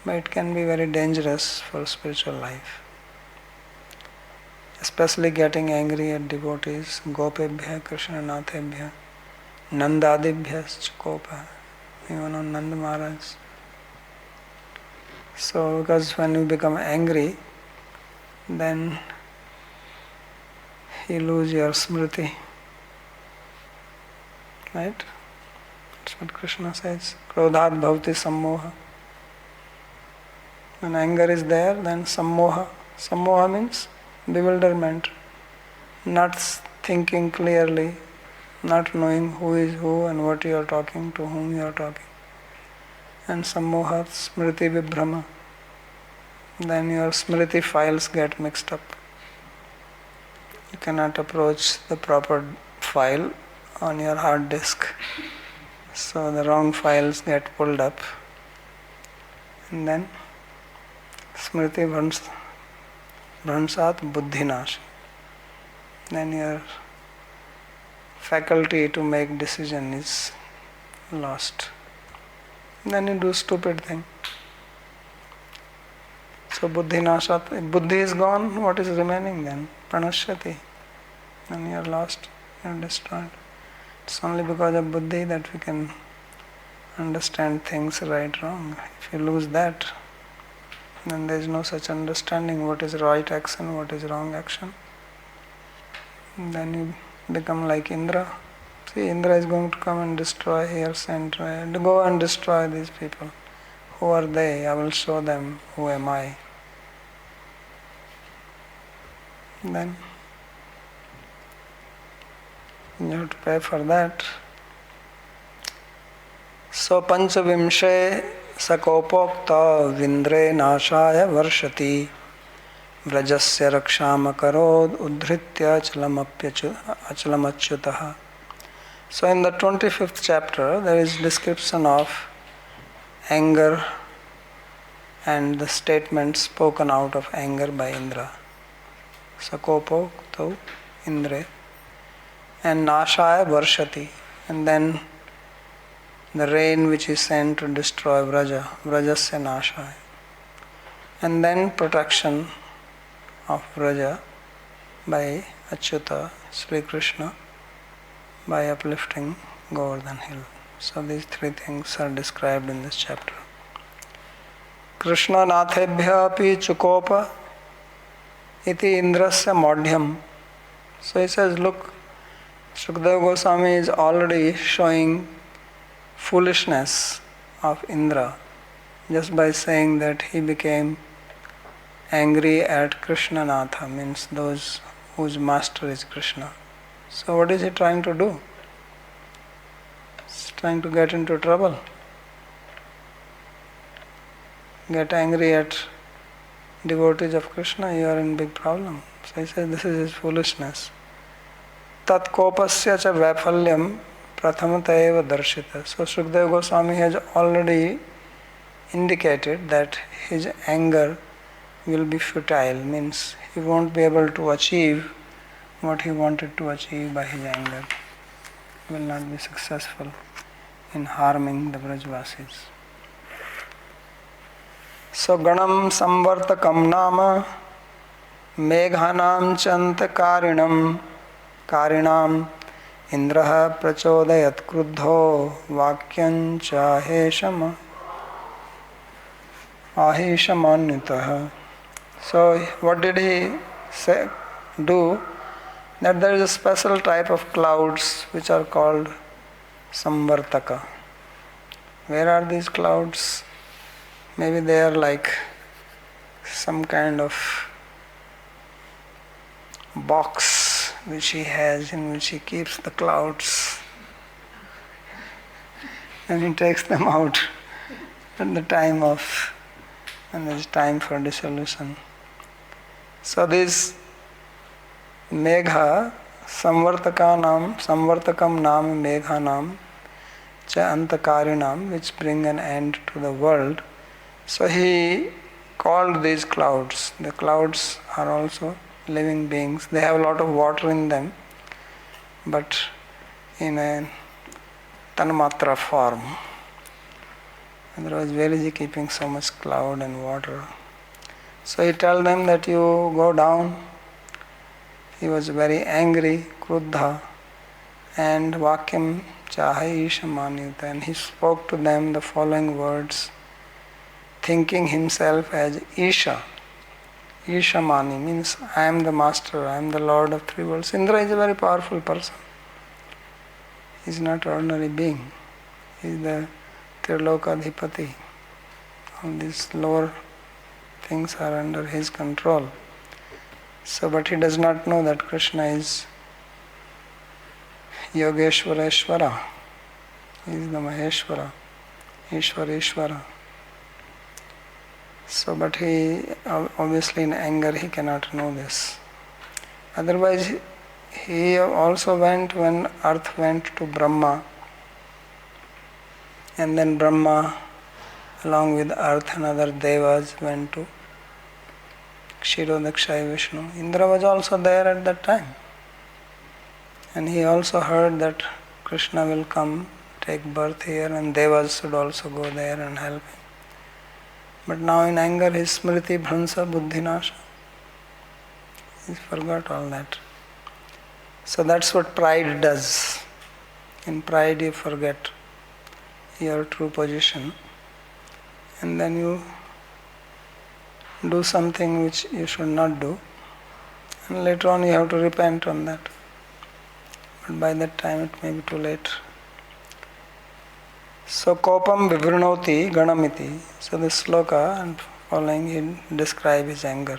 but it can be very dangerous for spiritual life. Especially getting angry at devotees, Gopebhya, Krishna Nathebhya, Nandadibhya, Kopa, even on Nanda Maharaj. So because when you become angry, then you lose your smriti. Right? That's what Krishna says. Krodhat bhavati sammoha. When anger is there, then sammoha. Sammoha means bewilderment. Not thinking clearly, not knowing who is who and what you are talking, to whom you are talking. And sammoha, smriti vibhrama. Then your smriti files get mixed up. You cannot approach the proper file on your hard disk. So the wrong files get pulled up. And then smriti bhransat buddhinash. Then your faculty to make decision is lost. Then you do stupid thing. So buddhinashat, if buddhi is gone, what is remaining then? Pranashyati. Then you are lost, you are destroyed. It's only because of buddhi that we can understand things right, wrong. If you lose that, then there is no such understanding what is right action, what is wrong action. And then you become like Indra. See, Indra is going to come and destroy here, and go and destroy these people. Who are they? I will show them who am I. Then you have to pay for that. So Panchavimshe Sakopokta Vindre Nashaya Varshati Vrajasya Raksham Akarod Udhritya Achalamachyutaha. So in the 25th chapter there is description of anger and the statements spoken out of anger by Indra. Sakopokta Indre and Nashaya Varshati, and then the rain which is sent to destroy Vrajasya Nashaya, and then protection of Vraja by Achyuta, Sri Krishna, by uplifting Govardhan hill. So these three things are described in this chapter. Krishna nathebhya api chukopa iti indrasya modhyam. So he says, look, Sukadeva Goswami is already showing foolishness of Indra just by saying that he became angry at Krishnanatha, means those whose master is Krishna. So what is he trying to do? He's trying to get into trouble. Get angry at devotees of Krishna, you are in big problem. So he says this is his foolishness. Tat kopasya cha vaiphalyam prathamata eva darshita. So Sukadeva Goswami has already indicated that his anger will be futile, means he won't be able to achieve what he wanted to achieve by his anger. He will not be successful in harming the Brajvasis. So Ganam Samvartakam Nama Meghanam Chantakarinam Karinam Indraha Prachodayat Kruddho Vakyam Ahishamanyutaha. So what did he say? Do? That there is a special type of clouds which are called Samvartaka. Where are these clouds? Maybe they are like some kind of box which he has, in which he keeps the clouds and he takes them out at the time of, when there is time for dissolution. So this Megha Samvartakam Nam Megha Nam Cha Antakarinam, which bring an end to the world. So he called these clouds. The clouds are also living beings. They have a lot of water in them, but in a tanmatra form. Otherwise, where is he keeping so much cloud and water? So he told them that you go down. He was very angry, kruddha, and vakyam chahai ishamanyuta, and he spoke to them the following words, thinking himself as Isha. Ishamani means I am the master, I am the lord of three worlds. Indra is a very powerful person. He is not an ordinary being. He is the Trilokadhipati. All these lower things are under his control. So, but he does not know that Krishna is Yogeshwareshwara. He is the Maheshwara, Ishwareshwara. So, but he, obviously in anger, he cannot know this. Otherwise, he also went when earth went to Brahma, and then Brahma, along with earth and other devas, went to Kshirodakshaya Vishnu. Indra was also there at that time. And he also heard that Krishna will come, take birth here, and devas should also go there and help him. But now in anger, his smriti bhransa buddhinasha. He forgot all that. So that's what pride does. In pride you forget your true position, and then you do something which you should not do, and later on you have to repent on that. But by that time it may be too late. So kopam vivrinoti ganamiti. So this sloka and following he describe his anger.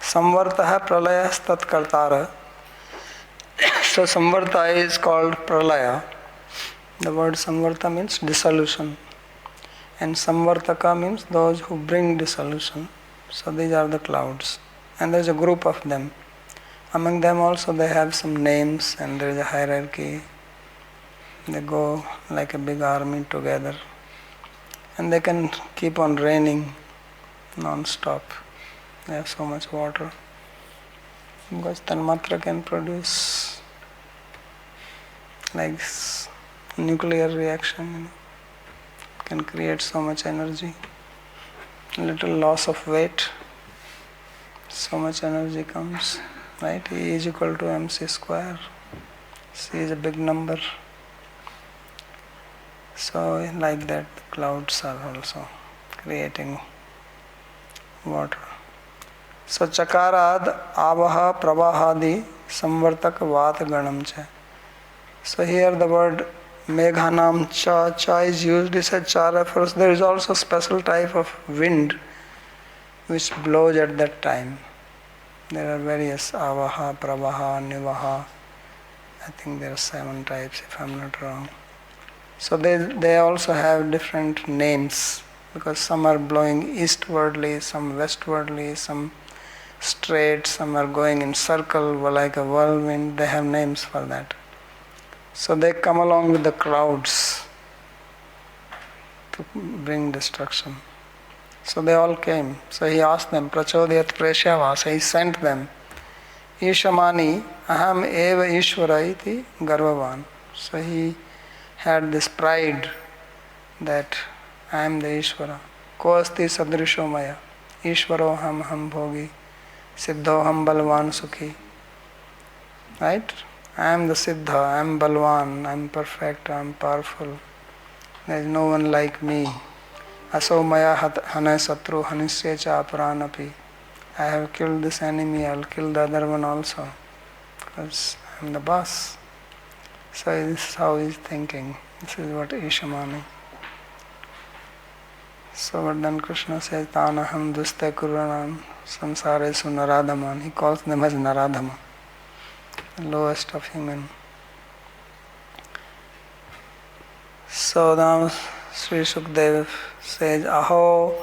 Samvartaha pralayas tat kartara. So samvarta is called pralaya. The word samvarta means dissolution. And samvartaka means those who bring dissolution. So these are the clouds. And there is a group of them. Among them also they have some names and there is a hierarchy. They go like a big army together. And they can keep on raining non-stop. They have so much water. Because Tanmatra can produce like nuclear reaction, can create so much energy. Little loss of weight, so much energy comes, right? E is equal to mc square. C is a big number. So like that, clouds are also creating water. So chakarad avaha pravahadi samvartak vat ganam cha. So here the word meghanam cha is used. It said cha refers. There is also special type of wind which blows at that time. There are various avaha, pravaha, nivaha. I think there are 7 types if I'm not wrong. So they also have different names because some are blowing eastwardly, some westwardly, some straight, some are going in circle like a whirlwind. They have names for that. So they come along with the crowds to bring destruction. So they all came. So he asked them, Prachodhyat Preshyavasa, he sent them. Ishamani aham eva ishvara iti garvavan. So he had this pride that I am the Ishvara. Ko asti sadrisho maya. Ishvaro ham bhogi. Siddho ham balvan sukhi. Right? I am the Siddha, I am Balwan, I am perfect, I am powerful. There is no one like me. Aso maya hana satru hanisya cha aparanapi. I have killed this enemy, I will kill the other one also. Because I am the boss. So this is how he is thinking. This is what Ishamani. So but then Krishna says, Tanaham duste kuranam samsaresu naradaman. He calls them as Naradama, the lowest of human. So now Sri Sukdev says, Aho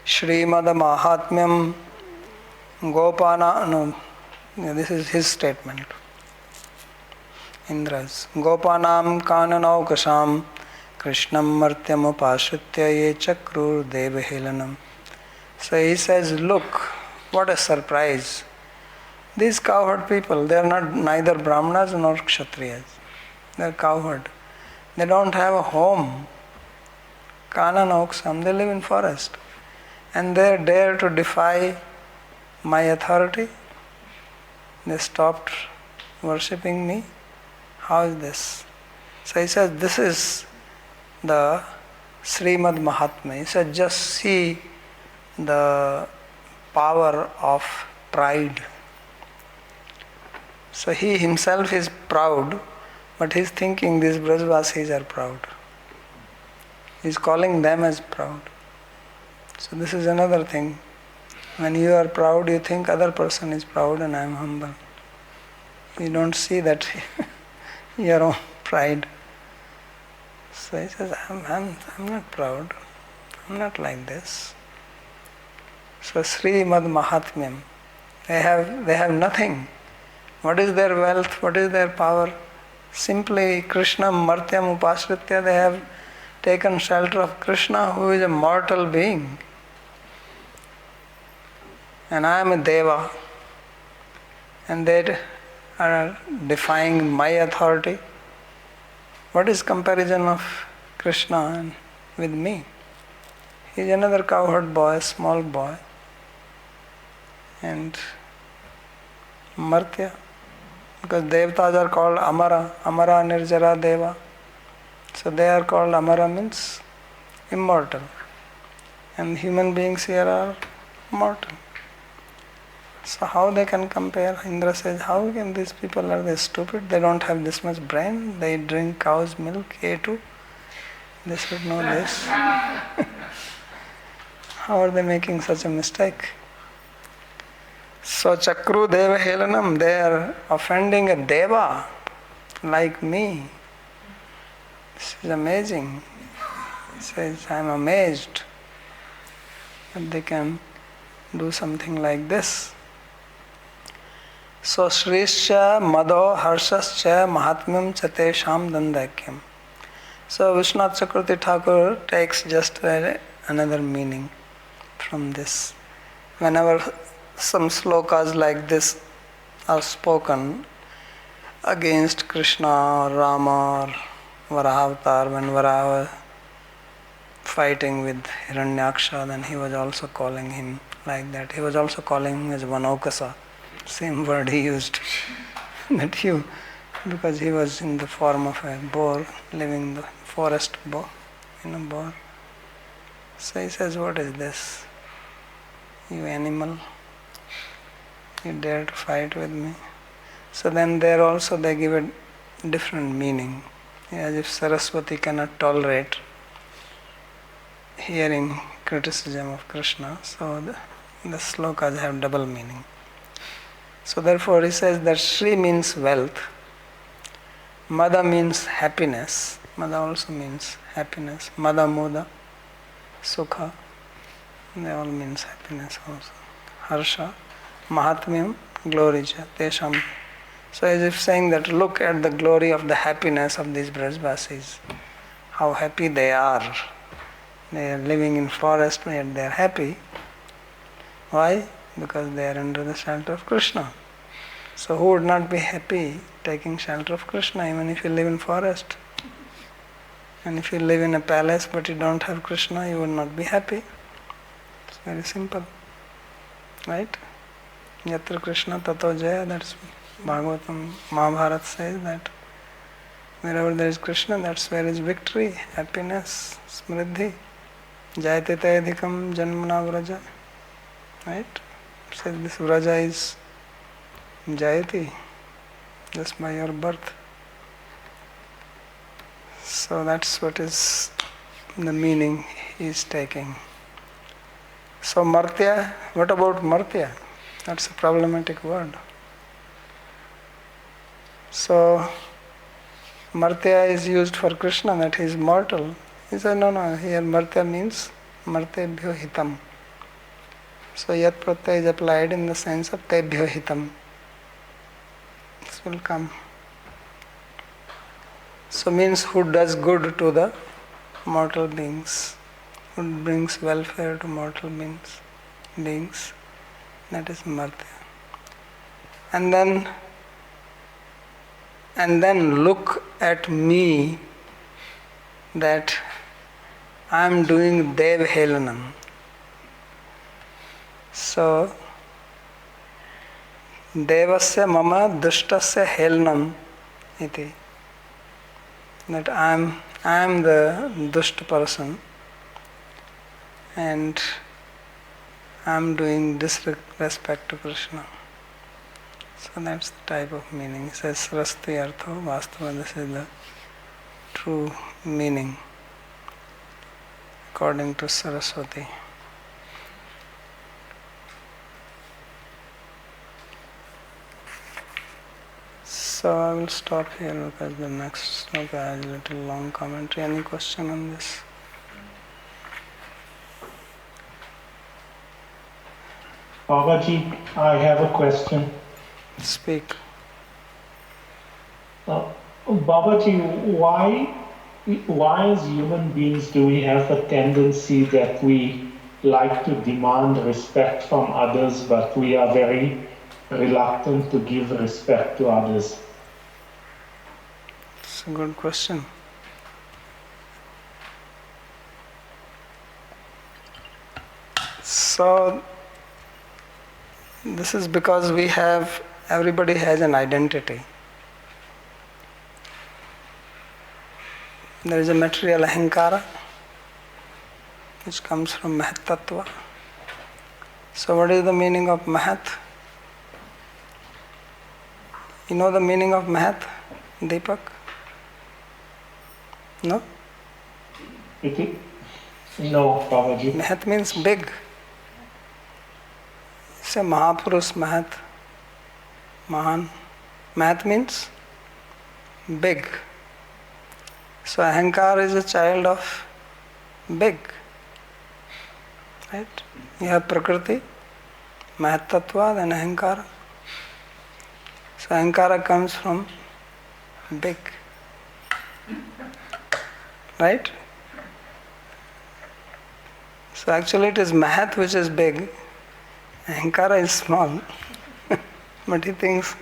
Śrīmad-Bhāgavatam Gopana. No, this is his statement. Indra's. Gopanam kananaukasham Krishnam martyam upashritya ye chakrur devahelanam. So he says, look, what a surprise. These cowherd people, they are not neither Brahmanas nor Kshatriyas. They are cowherd. They don't have a home. Kananauksham, they live in forest. And they dare to defy my authority. They stopped worshipping me. How is this? So he says, this is the Śrīmad-Mahatmya. He said, just see the power of pride. So he himself is proud, but he's thinking these Brajvasis are proud. He's calling them as proud. So this is another thing. When you are proud, you think other person is proud and I am humble. You don't see that your own pride. So he says, I'm not proud. I'm not like this. So Śrīmad-Mahatmyam. They have nothing. What is their wealth? What is their power? Simply Krishna martyam upashritya. They have taken shelter of Krishna, who is a mortal being. And I am a Deva. And they are defying my authority. What is comparison of Krishna with me? He is another cowherd boy, a small boy. And Martya, because Devatas are called Amara, Amara Nirjara Deva. So they are called Amara means immortal. And human beings here are mortal. So how they can compare? Indra says, how can these people, are they stupid? They don't have this much brain. They drink cow's milk, A2. They should know this. How are they making such a mistake? So Chakru Deva Helanam, they are offending a Deva like me. This is amazing. He says, I am amazed that they can do something like this. So Shrishya Madho Harshascha Mahatmyam Chatesham Dandakyam. So Vishwanath Chakravarti Thakur takes just another meaning from this. Whenever some slokas like this are spoken against Krishna or Rama or Varaha-avatar, when Varaha was fighting with Hiranyaksha, then he was also calling him like that. He was also calling him as Vanokasa. Same word he used. That you, because he was in the form of a boar, living in the forest boar. So he says, what is this? You animal, you dare to fight with me? So then there also they give a different meaning. As if Saraswati cannot tolerate hearing criticism of Krishna. So the slokas have double meaning. So therefore he says that Shri means wealth, Mada means happiness, Mada also means happiness, Mada, Moda, Sukha, they all means happiness also. Harsha, Mahatmyam, glory cha, Tesham. So as if saying that look at the glory of the happiness of these Brajvasis, how happy they are. They are living in forest yet they are happy. Why? Because they are under the shelter of Krishna. So who would not be happy taking shelter of Krishna even if you live in forest? And if you live in a palace but you don't have Krishna, you would not be happy. It's very simple. Right? Yatra Krishna tato jaya, that's Bhāgavatam, Mahabharata says that wherever there is Krishna, that's where is victory, happiness, smriddhi. Jayate tayadhikam janmana vraja. Right? Says this vraja is jayati, just by your birth. So that's what is the meaning he is taking. So martya, what about martya? That's a problematic word. So martya is used for Krishna, that he is mortal. He said, no, here martya means martebhyo hitam. So yat pratyaya is applied in the sense of tebhyo hitam. This will come. So means who does good to the mortal beings, who brings welfare to mortal beings. That is martya. And then look at me, that I am doing Dev Helanam. So Devasya mama dushtasya helanam iti. That I am the dusht person and I am doing disrespect to Krishna. So that's the type of meaning. It says Saraswati Artho Vastava. This is the true meaning according to Saraswati. So I will stop here because the next sloka has a little long commentary. Any question on this? Babaji, I have a question. Speak. Babaji, why as human beings do we have a tendency that we like to demand respect from others, but we are very reluctant to give respect to others? It's a good question. So this is because everybody has an identity. There is a material ahankara which comes from Mahat Tattva. So what is the meaning of Mahat? You know the meaning of Mahat, Deepak? No? No, Babaji. Mahat means big. Say Mahapurus Mahat. Mahan. Mahat means big. So ahankara is a child of big. Right? You have prakriti, mahatatva, then ahankara. So ahankara comes from big. Right? So actually it is mahat which is big, ahankara is small. But he thinks,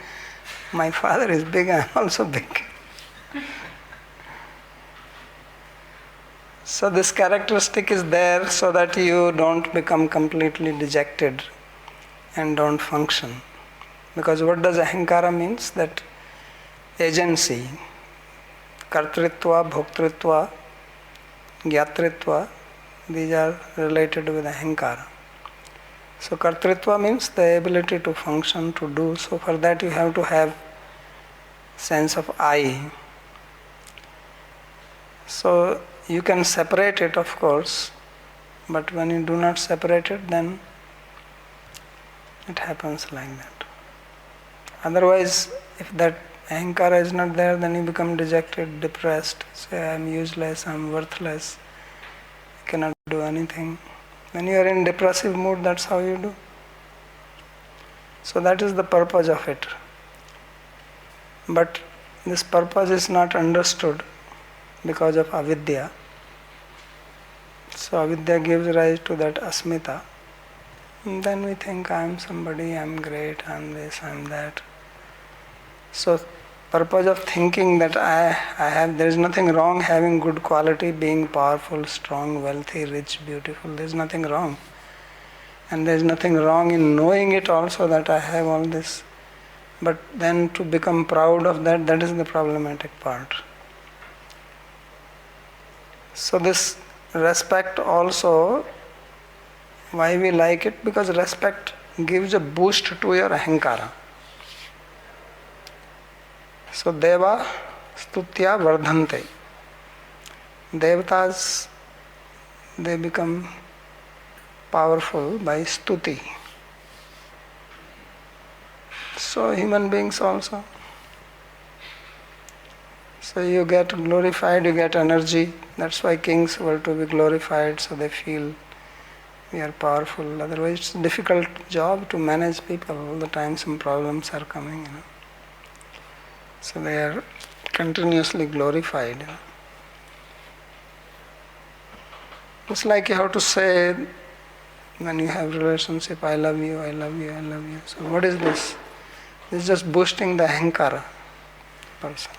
my father is big, I am also big. So this characteristic is there so that you don't become completely dejected and don't function. Because what does ahankara means? That agency, kartritva, bhoktritva, gyatritva, these are related with ahankara. So kartritva means the ability to function, to do. So for that you have to have sense of I. So you can separate it, of course, but when you do not separate it, then it happens like that. Otherwise, if that ahankara is not there, then you become dejected, depressed, say I am useless, I am worthless, I cannot do anything. When you are in depressive mood, that's how you do. So that is the purpose of it. But this purpose is not understood because of avidya. So avidya gives rise to that asmita. And then we think I am somebody, I am great, I am this, I am that. So purpose of thinking that I have, there is nothing wrong having good quality, being powerful, strong, wealthy, rich, beautiful, there is nothing wrong. And there is nothing wrong in knowing it also that I have all this. But then to become proud of that, that is the problematic part. So this respect also, why we like it? Because respect gives a boost to your ahankara. So deva stutya vardhante. Devatas, they become powerful by stuti. So human beings also. So you get glorified, you get energy. That's why kings were to be glorified, so they feel we are powerful. Otherwise it's a difficult job to manage people. All the time some problems are coming. So they are continuously glorified. It's like you have to say when you have relationship, I love you, I love you, I love you. So what is this? It's just boosting the ahankara person.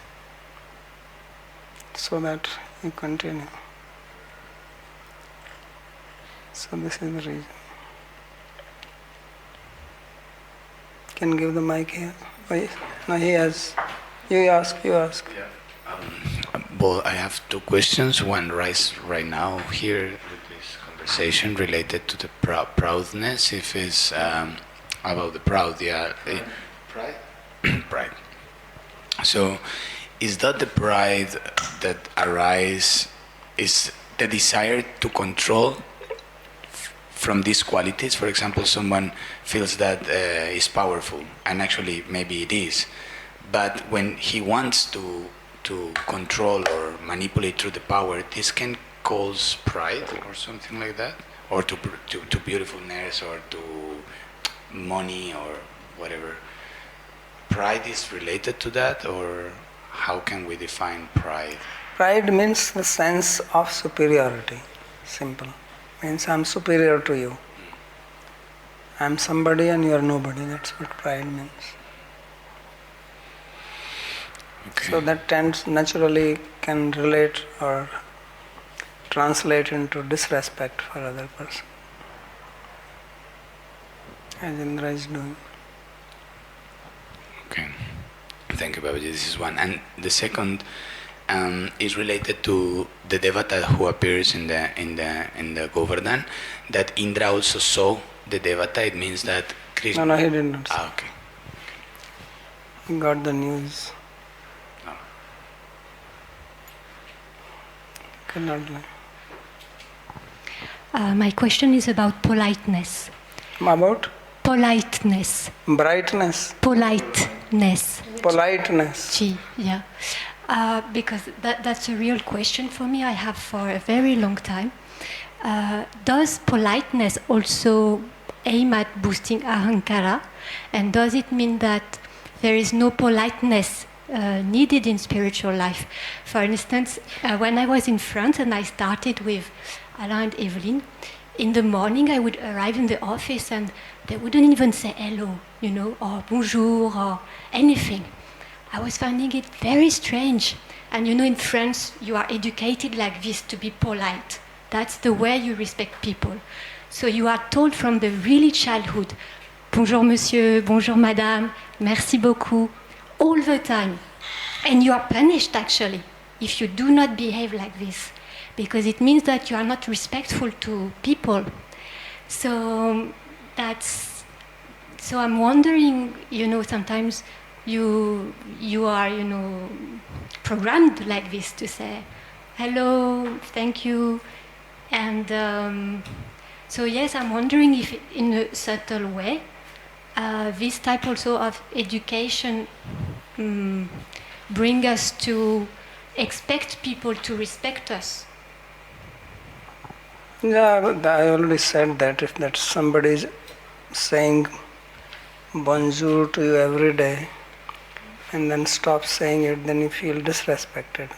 So that you continue. So this is the reason. Can give the mic here? No, he has. You ask. Yeah. Well, I have two questions. One rise right now here with this conversation related to the proudness. If it's about the proud, yeah. Pride? Pride. So, is that the pride that arises, is the desire to control from these qualities? For example, someone feels that is powerful, and actually maybe it is, but when he wants to control or manipulate through the power, this can cause pride or something like that, or to beautifulness or to money or whatever. Pride is related to that, or how can we define pride? Pride means the sense of superiority. Simple. Means I am superior to you. I am somebody and you are nobody. That's what pride means. Okay. So that tends naturally can relate or translate into disrespect for other person. As Indra is doing. Okay. Thank you, Babaji. This is one. And the second is related to the Devata who appears in the Govardhan, that Indra also saw the Devata. It means that Krishna... No, he did not. Okay. He got the news. No. Cannot. My question is about politeness. About? Politeness. Brightness. Politeness. Politeness. Yeah. because that's a real question for me. I have for a very long time. Does politeness also aim at boosting ahankara? And does it mean that there is no politeness needed in spiritual life? For instance, when I was in France and I started with Alain and Evelyn, in the morning I would arrive in the office and they wouldn't even say hello, or bonjour or anything. I was finding it very strange. And in France you are educated like this to be polite. That's the way you respect people. So you are told from the really childhood, bonjour monsieur, bonjour madame, merci beaucoup, all the time. And you are punished actually if you do not behave like this, because it means that you are not respectful to people. So I'm wondering, sometimes you are, programmed like this to say hello, thank you. And so yes, I'm wondering if in a subtle way, this type also of education bring us to expect people to respect us. Yeah, I already said that if that somebody is saying bonjour to you every day and then stop saying it, then you feel disrespected.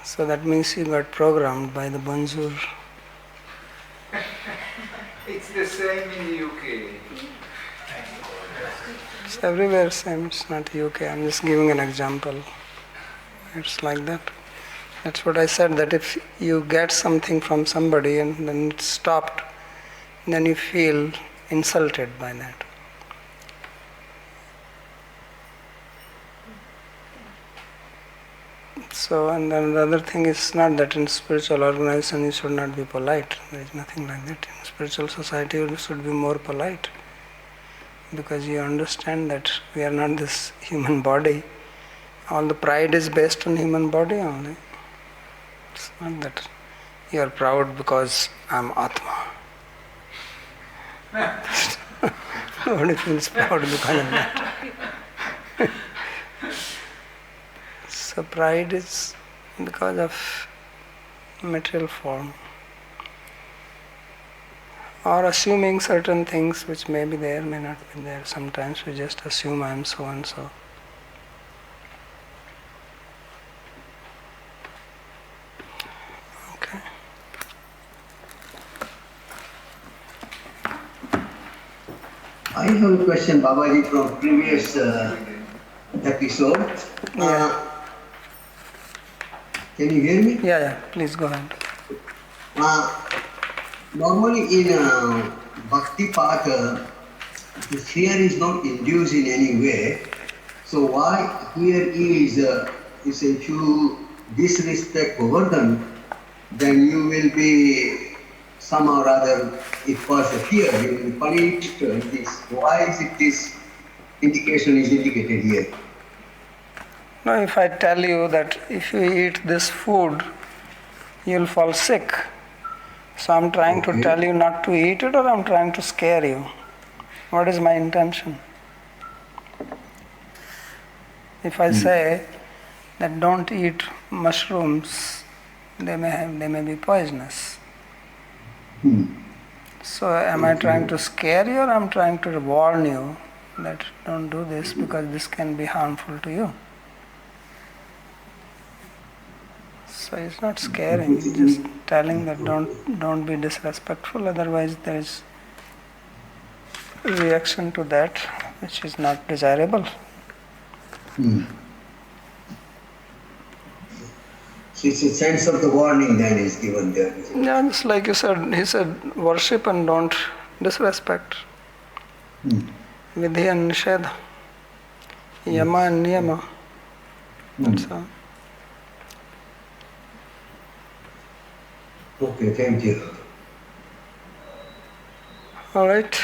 So that means you got programmed by the bonjour. It's the same in the UK. It's everywhere same, it's not UK. I'm just giving an example. It's like that. That's what I said, that if you get something from somebody and then it's stopped, then you feel insulted by that. So, and then the other thing is not that in spiritual organization you should not be polite. There is nothing like that. In spiritual society you should be more polite, because you understand that we are not this human body. All the pride is based on human body only. It's not that you are proud because I'm Atma. Nobody feels proud because of that. So pride is because of material form, or assuming certain things which may be there, may not be there. Sometimes we just assume I am so and so. Okay. I have a question, Babaji, from previous episode. Can you hear me? Yeah, please go ahead. Normally in Bhakti Path, the fear is not induced in any way. So why here is if you disrespect Govardhan, then you will be somehow or other, it was a fear, you will be punished. Why is it this indication is indicated here? Now, if I tell you that if you eat this food, you will fall sick. So I'm trying to tell you not to eat it, or I'm trying to scare you? What is my intention? If I say that don't eat mushrooms, they may be poisonous. So am I trying to scare you, or I'm trying to warn you that don't do this because this can be harmful to you? So it's not scaring, it's just telling that don't be disrespectful, otherwise there is reaction to that which is not desirable. So it's a sense of the warning that is given there. Yeah, just like you said, he said worship and don't disrespect. Vidhi and nishedha, yama and niyama. That's all. Okay, thank you. All right.